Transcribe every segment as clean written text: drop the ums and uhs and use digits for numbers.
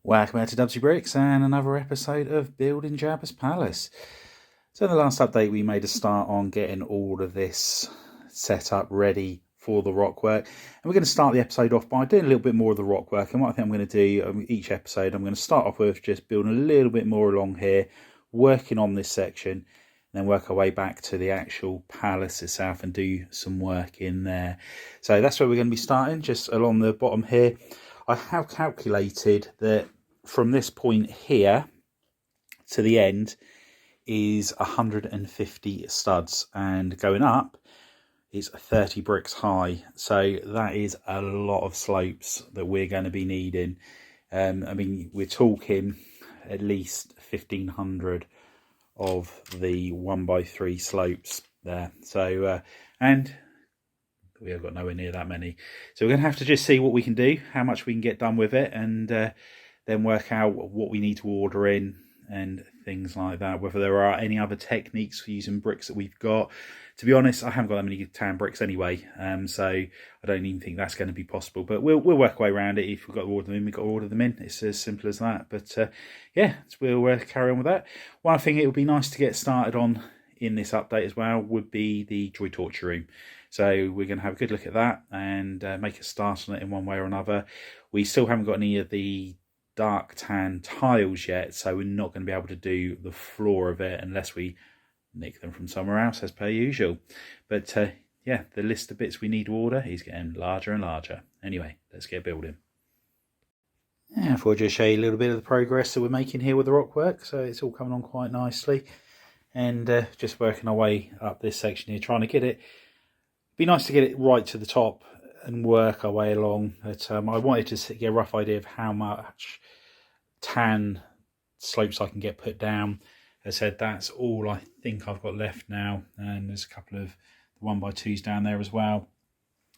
Welcome back to Dubsy Bricks and another episode of Building Jabba's Palace. So in the last update we made a start on getting all of this set up ready for the rock work. And we're going to start the episode off by doing a little bit more of the rock work. And what I think I'm going to do each episode, I'm going to start off with just building a little bit more along here, working on this section, and then work our way back to the actual palace itself and do some work in there. So that's where we're going to be starting, just along the bottom here. I have calculated that from this point here to the end is 150 studs, and going up is 30 bricks high. So that is a lot of slopes that we're going to be needing. I mean, we're talking at least 1,500 of the 1x3 slopes there. So, and we have got nowhere near that many. So we're going to have to just see what we can do, how much we can get done with it, and then work out what we need to order in and things like that. Whether there are any other techniques for using bricks that we've got. To be honest, I haven't got that many tan bricks anyway, so I don't even think that's going to be possible. But we'll work our way around it. If we've got to order them in, we've got to order them in. It's as simple as that. But yeah, we'll carry on with that. One thing it would be nice to get started on in this update as well would be the droid torture room. So we're going to have a good look at that and make a start on it in one way or another. We still haven't got any of the dark tan tiles yet, so we're not going to be able to do the floor of it unless we nick them from somewhere else as per usual. But yeah, the list of bits we need to order is getting larger and larger. Anyway, let's get building. Yeah, I thought I'd just show you a little bit of the progress that we're making here with the rock work. So it's all coming on quite nicely, and just working our way up this section here, trying to get it. Be nice to get it right to the top and work our way along. But I wanted to get a rough idea of how much tan slopes I can get put down. As I said, that's all I think I've got left now, and there's a couple of the 1x2s down there as well.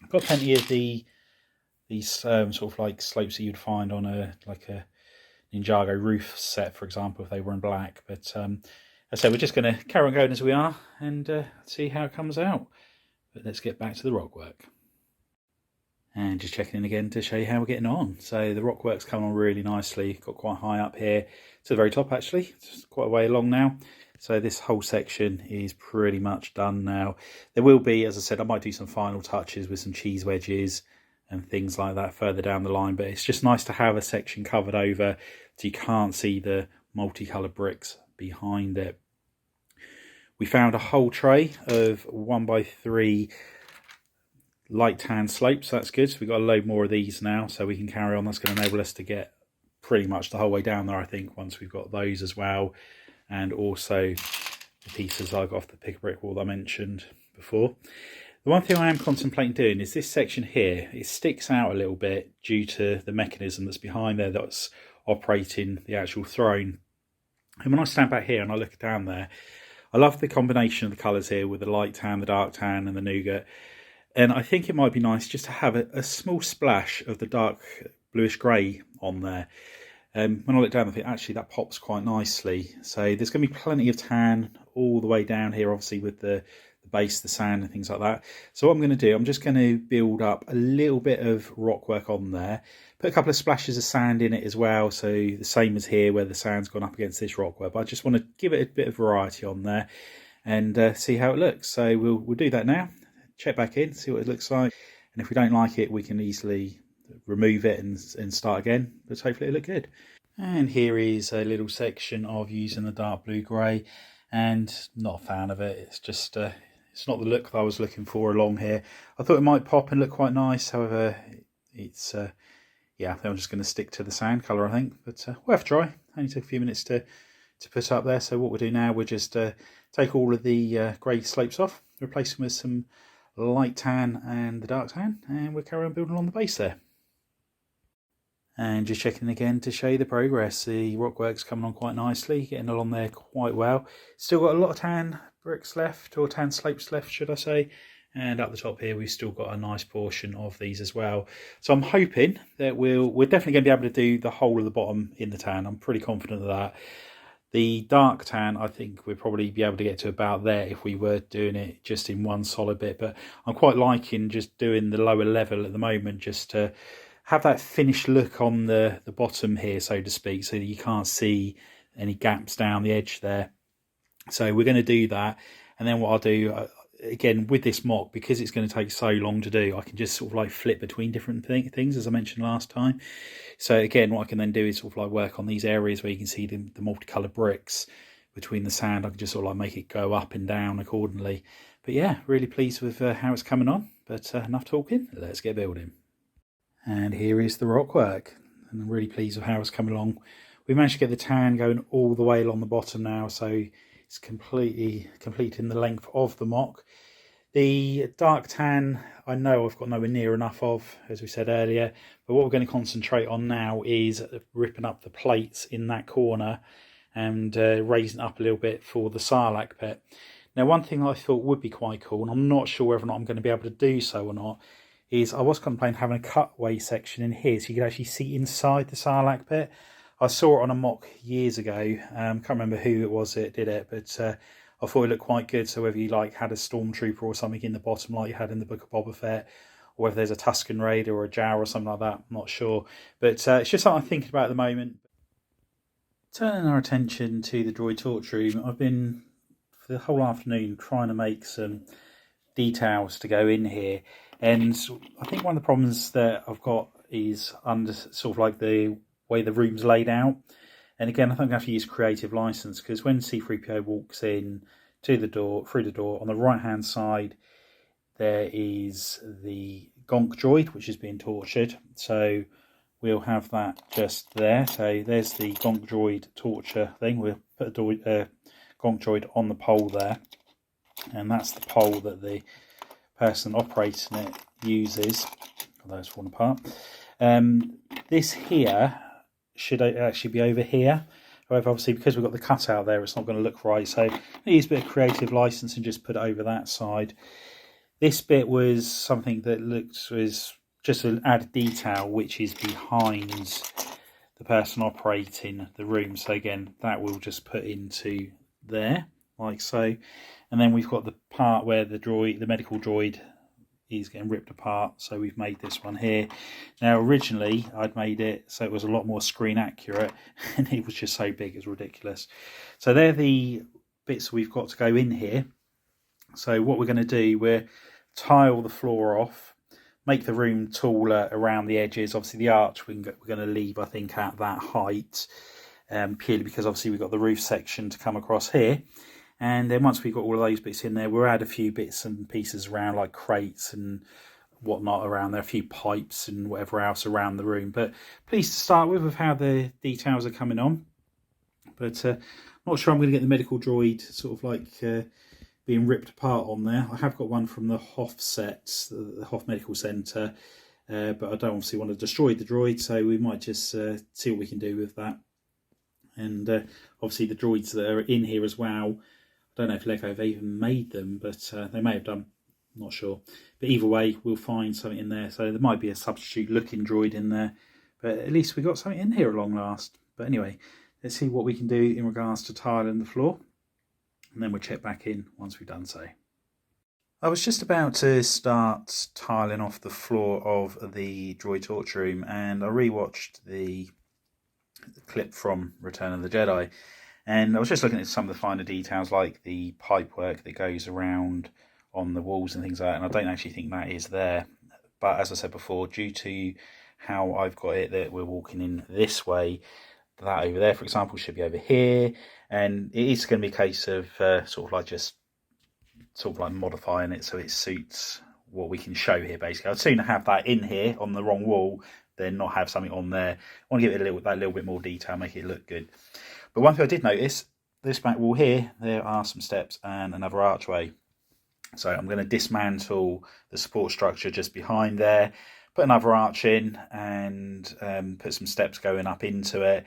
I've got plenty of these sort of like slopes that you'd find on a Ninjago roof set, for example, if they were in black. But as I said, we're just going to carry on going as we are and see how it comes out. But let's get back to the rock work. And just checking in again to show you how we're getting on. So the rock work's come on really nicely. Got quite high up here to the very top actually. It's quite a way along now. So this whole section is pretty much done now. There will be, as I said, I might do some final touches with some cheese wedges and things like that further down the line. But it's just nice to have a section covered over so you can't see the multicoloured bricks behind it. We found a whole tray of 1x3 light tan slopes. That's good. So we've got a load more of these now, so we can carry on. That's going to enable us to get pretty much the whole way down there, I think, once we've got those as well. And also the pieces I got off the pick brick wall that I mentioned before. The one thing I am contemplating doing is this section here. It sticks out a little bit due to the mechanism that's behind there that's operating the actual throne. And when I stand back here and I look down there, I love the combination of the colours here with the light tan, the dark tan and the nougat. And I think it might be nice just to have a small splash of the dark bluish grey on there. When I look down, I think actually that pops quite nicely. So there's going to be plenty of tan all the way down here, obviously with the base, the sand and things like that. So what I'm going to do, I'm just going to build up a little bit of rock work on there. Put a couple of splashes of sand in it as well. So the same as here where the sand's gone up against this rock work. But I just want to give it a bit of variety on there and see how it looks. So we'll do that now. Check back in, see what it looks like. And if we don't like it, we can easily remove it and start again. But hopefully it'll look good. And here is a little section of using the dark blue grey. And not a fan of it. It's just... it's not the look that I was looking for along here. I thought it might pop and look quite nice. However, it's, yeah, I'm just going to stick to the sand colour, I think. But we'll have to try. Only took a few minutes to put up there. So what we'll do now, we'll just take all of the grey slopes off, replace them with some light tan and the dark tan, and we'll carry on building along the base there. And just checking again to show you the progress. The rock work's coming on quite nicely, getting along there quite well. Still got a lot of tan bricks left, or tan slopes left should I say, and up the top here we've still got a nice portion of these as well. So I'm hoping that we're definitely going to be able to do the whole of the bottom in the tan. I'm pretty confident of that. The dark tan, I think we'll probably be able to get to about there if we were doing it just in one solid bit, but I'm quite liking just doing the lower level at the moment, just to have that finished look on the bottom here, so to speak, so that you can't see any gaps down the edge there. So we're going to do that, and then what I'll do, again, with this mock, because it's going to take so long to do, I can just sort of like flip between different things, as I mentioned last time. So again, what I can then do is sort of like work on these areas where you can see the multicoloured bricks between the sand. I can just sort of like make it go up and down accordingly. But yeah, really pleased with how it's coming on. But enough talking, let's get building. And here is the rock work, and I'm really pleased with how it's coming along. We managed to get the tan going all the way along the bottom now, so it's completing the length of the mock. The dark tan, I know I've got nowhere near enough of, as we said earlier, but what we're going to concentrate on now is ripping up the plates in that corner and raising up a little bit for the Sarlacc pit. Now, one thing I thought would be quite cool, and I'm not sure whether or not I'm going to be able to do so or not, is I was contemplating having a cutaway section in here so you could actually see inside the Sarlacc pit. I saw it on a mock years ago. Can't remember who it was that did it, but I thought it looked quite good. So whether you like had a stormtrooper or something in the bottom like you had in the Book of Boba Fett, or whether there's a Tusken Raider or a Jawa or something like that, I'm not sure. But it's just something I'm thinking about at the moment. Turning our attention to the droid torch room, I've been for the whole afternoon trying to make some details to go in here, and I think one of the problems that I've got is under sort of like the way the room's laid out. And again, I think I have to use creative license, because when C-3PO walks in to the door, through the door, on the right hand side there is the gonk droid which is being tortured, so we'll have that just there. So there's the gonk droid torture thing. We'll put a gonk droid on the pole there, and that's the pole that the person operating it uses. Although it's fallen apart. This here should actually be over here. However, obviously, because we've got the cutout there, it's not going to look right. So I use a bit of creative license and just put it over that side. This bit was something that was just an added detail, which is behind the person operating the room. So again, that we'll just put into there, like so. And then we've got the part where the medical droid is getting ripped apart, so we've made this one here. Now originally I'd made it so it was a lot more screen accurate, and it was just so big it's ridiculous. So they're the bits we've got to go in here. So what we're going to do, we're tile the floor off, make the room taller around the edges. Obviously the arch we're going to leave, I think, at that height, purely because obviously we've got the roof section to come across here. And then once we've got all of those bits in there, we'll add a few bits and pieces around, like crates and whatnot around there, a few pipes and whatever else around the room. But pleased to start with how the details are coming on. But not sure I'm going to get the medical droid sort of like being ripped apart on there. I have got one from the Hoth sets, the Hoth Medical Centre, but I don't obviously want to destroy the droid, so we might just see what we can do with that. And obviously the droids that are in here as well, I don't know if Lego have even made them, but they may have done. I'm not sure. But either way, we'll find something in there. So there might be a substitute looking droid in there. But at least we got something in here at long last. But anyway, let's see what we can do in regards to tiling the floor. And then we'll check back in once we've done so. I was just about to start tiling off the floor of the droid torture room, and I rewatched the clip from Return of the Jedi. And I was just looking at some of the finer details, like the pipework that goes around on the walls and things like that, and I don't actually think that is there. But as I said before, due to how I've got it that we're walking in this way, that over there, for example, should be over here. And it is going to be a case of sort of like modifying it so it suits what we can show here, basically. I'd sooner have that in here on the wrong wall than not have something on there. I want to give it that little bit more detail, make it look good. But one thing I did notice, this back wall here, there are some steps and another archway. So I'm going to dismantle the support structure just behind there, put another arch in, and put some steps going up into it.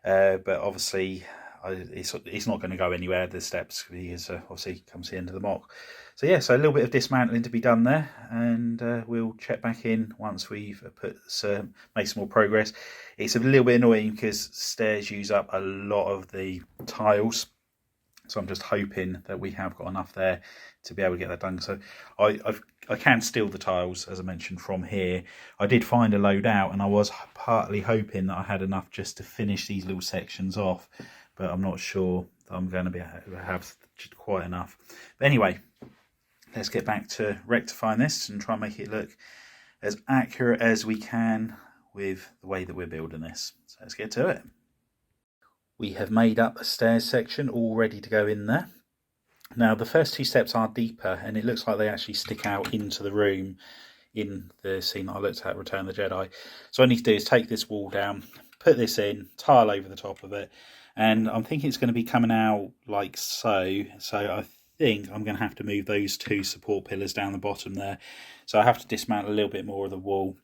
But obviously, it's not going to go anywhere, the steps, because obviously comes the end of the mock. So yeah, so a little bit of dismantling to be done there, and we'll check back in once we've made some more progress. It's a little bit annoying because stairs use up a lot of the tiles, so I'm just hoping that we have got enough there to be able to get that done. So I've I can steal the tiles, as I mentioned, from here. I did find a load out, and I was partly hoping that I had enough just to finish these little sections off, but I'm not sure that I'm going to be able to have quite enough. But anyway, let's get back to rectifying this and try and make it look as accurate as we can with the way that we're building this. So let's get to it. We have made up a stairs section all ready to go in there. Now the first two steps are deeper, and it looks like they actually stick out into the room in the scene that I looked at, Return of the Jedi. So what I need to do is take this wall down, put this in, tile over the top of it, and I'm thinking it's going to be coming out like so. So I think I'm going to have to move those two support pillars down the bottom there. So I have to dismantle a little bit more of the wall.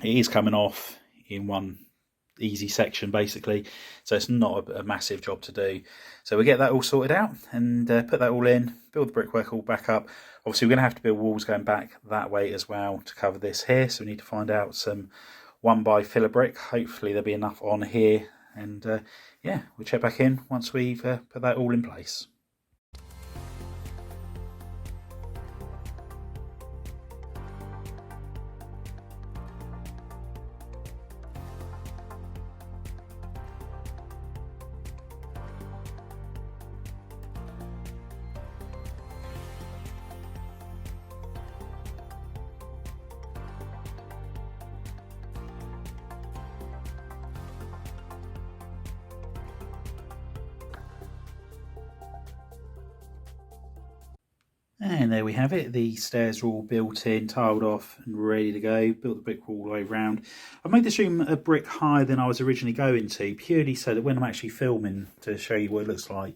It is coming off in one easy section basically, so it's not a massive job to do. So we get that all sorted out and put that all in, build the brickwork all back up. Obviously we're going to have to build walls going back that way as well to cover this here, so we need to find out some 1x filler brick. Hopefully there'll be enough on here, and yeah, we'll check back in once we've put that all in place. And there we have it. The stairs are all built in, tiled off and ready to go. Built the brick wall all the way around. I've made this room a brick higher than I was originally going to, purely so that when I'm actually filming to show you what it looks like,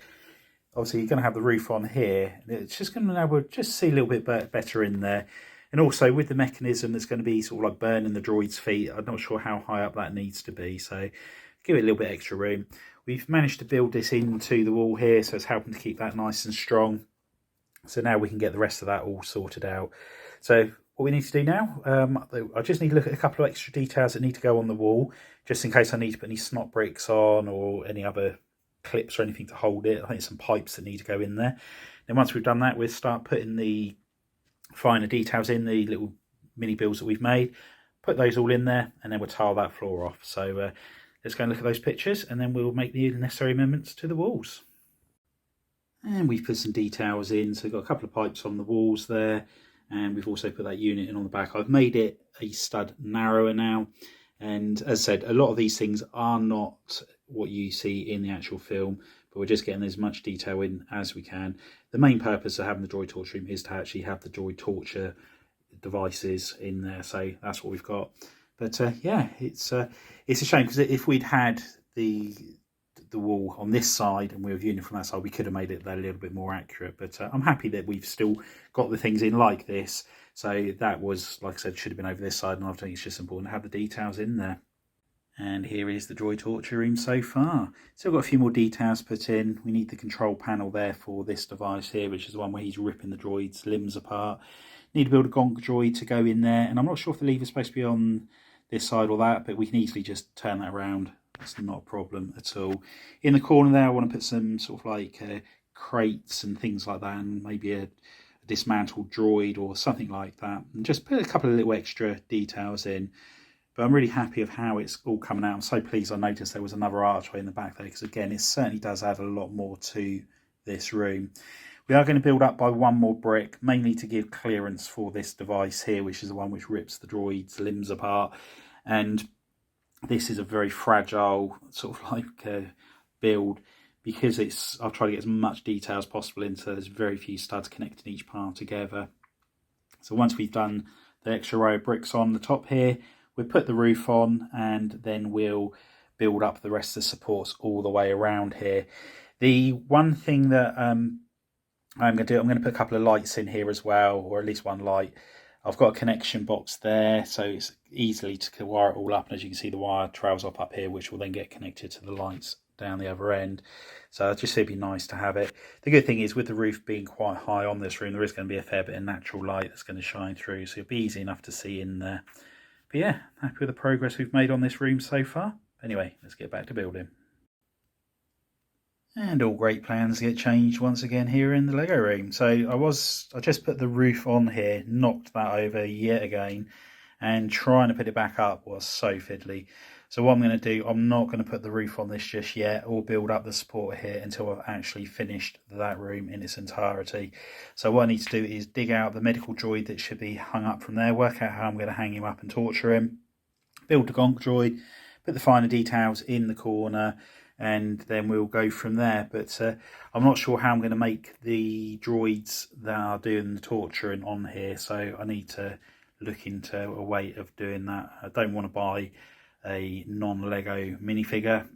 obviously you're going to have the roof on here. It's just going to be able to just see a little bit better in there. And also with the mechanism that's going to be sort of like burning the droid's feet, I'm not sure how high up that needs to be. So give it a little bit extra room. We've managed to build this into the wall here, so it's helping to keep that nice and strong. So now we can get the rest of that all sorted out. So what we need to do now, I just need to look at a couple of extra details that need to go on the wall, just in case I need to put any snot bricks on or any other clips or anything to hold it. I think some pipes that need to go in there. Then once we've done that, we'll start putting the finer details in, the little mini builds that we've made, put those all in there, and then we'll tile that floor off. So let's go and look at those pictures, and then we'll make the necessary amendments to the walls. And we've put some details in, so we've got a couple of pipes on the walls there, and we've also put that unit in on the back. I've made it a stud narrower now, and as I said, a lot of these things are not what you see in the actual film, but we're just getting as much detail in as we can. The main purpose of having the droid torture room is to actually have the droid torture devices in there, so that's what we've got. But yeah, it's a shame, because if we'd had the wall on this side and we were viewing it from that side, we could have made it a little bit more accurate. But I'm happy that we've still got the things in like this. So that was, like I said, should have been over this side, and I think it's just important to have the details in there. And here is the droid torture room so far. Still got a few more details put in. We need the control panel there for this device here, which is the one where he's ripping the droid's limbs apart. Need to build a gonk droid to go in there, and I'm not sure if the lever's supposed to be on this side or that, but we can easily just turn that around. It's not a problem at all. In the corner there, I want to put some sort of like crates and things like that, and maybe a dismantled droid or something like that, and just put a couple of little extra details in. But I'm really happy of how it's all coming out. I'm so pleased I noticed there was another archway in the back there, because again, it certainly does add a lot more to this room. We are going to build up by one more brick, mainly to give clearance for this device here, which is the one which rips the droid's limbs apart. And this is a very fragile sort of like build, because I'll try to get as much detail as possible into. There's very few studs connecting each part together. So once we've done the extra row of bricks on the top here, we'll put the roof on, and then we'll build up the rest of the supports all the way around here. The one thing that I'm going to do, I'm going to put a couple of lights in here as well, or at least one light. I've got a connection box there, so it's easily to wire it all up. And as you can see, the wire trails up here, which will then get connected to the lights down the other end. So just it'd be nice to have it. The good thing is, with the roof being quite high on this room, there is going to be a fair bit of natural light that's going to shine through, so it'll be easy enough to see in there. But yeah, happy with the progress we've made on this room so far. Anyway, let's get back to building. And all great plans get changed once again here in the Lego room. So I just put the roof on here, knocked that over yet again, and trying to put it back up was so fiddly. So what I'm going to do, I'm not going to put the roof on this just yet or build up the support here until I've actually finished that room in its entirety. So what I need to do is dig out the medical droid that should be hung up from there, work out how I'm going to hang him up and torture him, build the gonk droid, put the finer details in the corner, and then we'll go from there. But I'm not sure how I'm going to make the droids that are doing the torturing on here, so I need to look into a way of doing that. I don't want to buy a non-Lego minifigure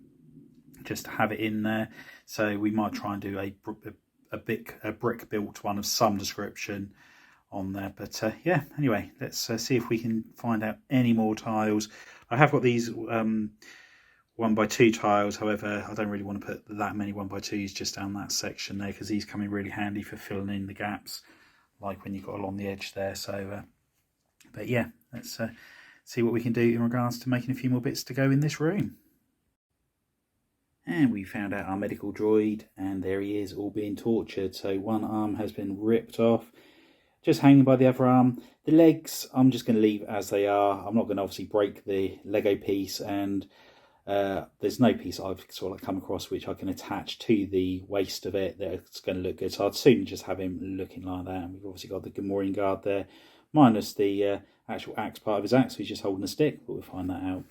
just to have it in there, so we might try and do a brick built one of some description on there. But yeah, anyway, let's see if we can find out any more tiles. I have got these 1x2 tiles, however I don't really want to put that many 1x2s just down that section there, because these come in really handy for filling in the gaps like when you've got along the edge there. So but yeah, let's see what we can do in regards to making a few more bits to go in this room. And we found out our medical droid, and there he is, all being tortured. So one arm has been ripped off, just hanging by the other arm. The legs I'm just going to leave as they are. I'm not going to obviously break the Lego piece, and there's no piece I've sort of come across which I can attach to the waist of it that's going to look good. So I'd soon just have him looking like that. And we've obviously got the Gamorrean guard there, minus the actual axe part of his axe. He's just holding a stick, but we'll find that out.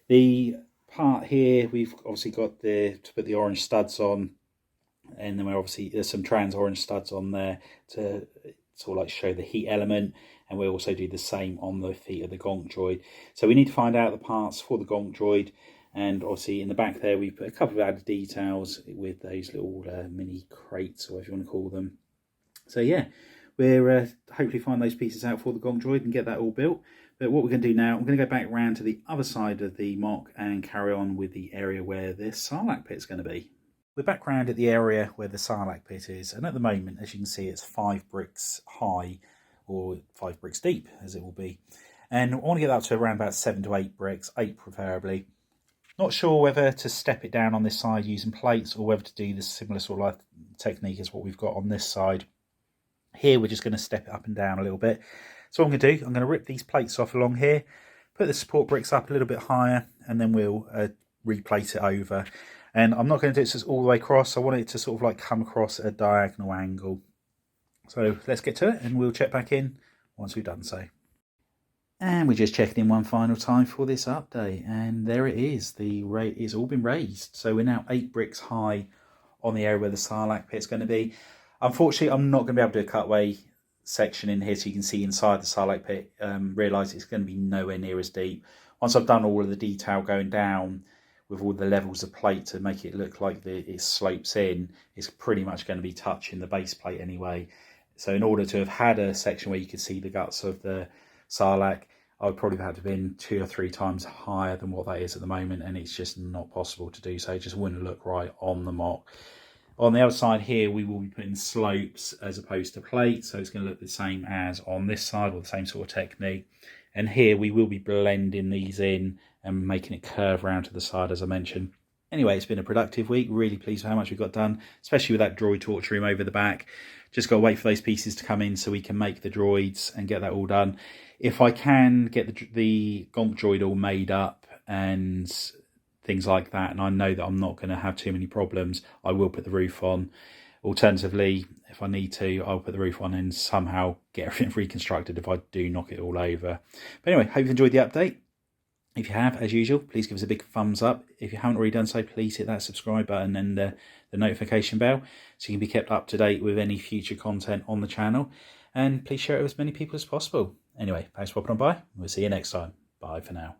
The part here, we've obviously got to put the orange studs on, and then there's some trans orange studs on there to sort of like show the heat element, and we'll also do the same on the feet of the gonk droid. So we need to find out the parts for the gonk droid, and obviously in the back there we put a couple of added details with those little mini crates, or whatever you want to call them. So yeah, we're hopefully find those pieces out for the gonk droid and get that all built. But what we're going to do now, I'm going to go back round to the other side of the mock and carry on with the area where this Sarlacc pit is going to be. We're back round at the area where the Sarlacc pit is, and at the moment, as you can see, it's 5 bricks high, or 5 bricks deep, as it will be. And I want to get that to around about 7 to 8 bricks, 8 preferably. Not sure whether to step it down on this side using plates, or whether to do the similar sort of technique as what we've got on this side. Here we're just going to step it up and down a little bit. So what I'm going to do, I'm going to rip these plates off along here, put the support bricks up a little bit higher, and then we'll replate it over. And I'm not going to do this all the way across. I want it to sort of like come across at a diagonal angle. So let's get to it, and we'll check back in once we've done so. And we're just checking in one final time for this update, and there it is. It's all been raised. So we're now 8 bricks high on the area where the Sarlacc pit's going to be. Unfortunately, I'm not going to be able to do a cutaway section in here so you can see inside the Sarlacc pit. Realise it's going to be nowhere near as deep. Once I've done all of the detail going down with all the levels of plate to make it look like it slopes in, it's pretty much going to be touching the base plate anyway. So in order to have had a section where you could see the guts of the Sarlacc, I would probably have had to have been 2 or 3 times higher than what that is at the moment, and it's just not possible to do so. It just wouldn't look right on the mock. On the other side here, we will be putting slopes as opposed to plates, so it's going to look the same as on this side, or the same sort of technique. And here we will be blending these in and making it curve around to the side, as I mentioned. Anyway, it's been a productive week. Really pleased with how much we got done, especially with that droid torture room over the back. Just got to wait for those pieces to come in so we can make the droids and get that all done. If I can get the gonk droid all made up and things like that, and I know that I'm not going to have too many problems, I will put the roof on. Alternatively, if I need to, I'll put the roof on and somehow get everything reconstructed if I do knock it all over. But anyway, hope you've enjoyed the update. If you have, as usual, please give us a big thumbs up. If you haven't already done so, please hit that subscribe button and the notification bell so you can be kept up to date with any future content on the channel. And please share it with as many people as possible. Anyway, thanks for popping on by. We'll see you next time. Bye for now.